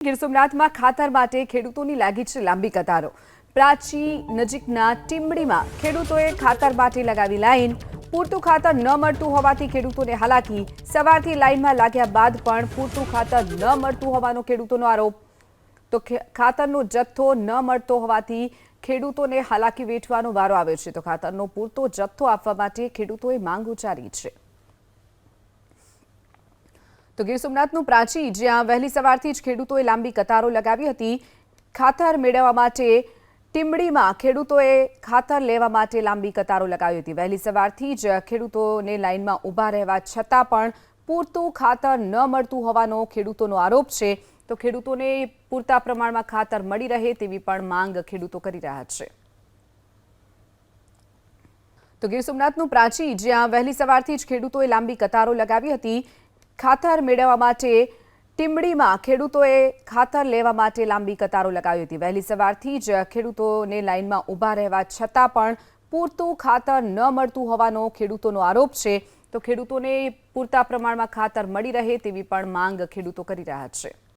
ગીર સોમનાથમાં ખાતર માટે ખેડૂતોની લાગી છે લાંબી કતારો। પ્રાચી નજીકના ટીમડીમાં ખેડૂતોએ ખાતર માટે લગાવી લાઈન। પૂરતું ખાતર ન મળતું હોવાથી ખેડૂતોને હાલાકી। સવારથી લાઈનમાં લાગ્યા બાદ પણ પૂરતું ખાતર ન મળતું હોવાનો ખેડૂતોનો આરોપ। તો ખાતરનો જથ્થો ન મળતો હોવાથી ખેડૂતોને હાલાકી વેઠવાનો વારો આવ્યો છે। તો ખાતરનો પૂરતો જથ્થો આપવા માટે ખેડૂતોએ માંગ ઉચ્ચારી છે। તો ગીર સોમનાથનું પ્રાચી, જ્યાં વહેલી સવારથી જ ખેડૂતોએ લાંબી કતારો લગાવી હતી। ખાતર મેળવવા માટે ટીમડીમાં ખેડૂતોએ ખાતર લેવા માટે લાંબી કતારો લગાવી હતી। વહેલી સવારથી જ ખેડૂતોને લાઇનમાં ઊભા રહેવા છતાં પણ પૂરતું ખાતર ન મળતું હોવાનો ખેડૂતોનો આરોપ છે। તો ખેડૂતોને પૂરતા પ્રમાણમાં ખાતર મળી રહે તેવી પણ માંગ ખેડૂતો કરી રહ્યા છે। તો ગીર સોમનાથનું પ્રાચી, જ્યાં વહેલી સવારથી જ ખેડૂતોએ લાંબી કતારો લગાવી હતી। ખાતર મેળવવા માટે ટીમડીમાં ખેડૂતોએ ખાતર લેવા માટે લાંબી કતારો લગાવી હતી। વહેલી સવારથી જ ખેડૂતોને લાઇનમાં ઊભા રહેવા છતાં પણ પૂરતું ખાતર ન મળતું હોવાનો ખેડૂતોનો આરોપ છે। તો ખેડૂતોને પૂરતા પ્રમાણમાં ખાતર મળી રહે તેવી પણ માંગ ખેડૂતો કરી રહ્યા છે।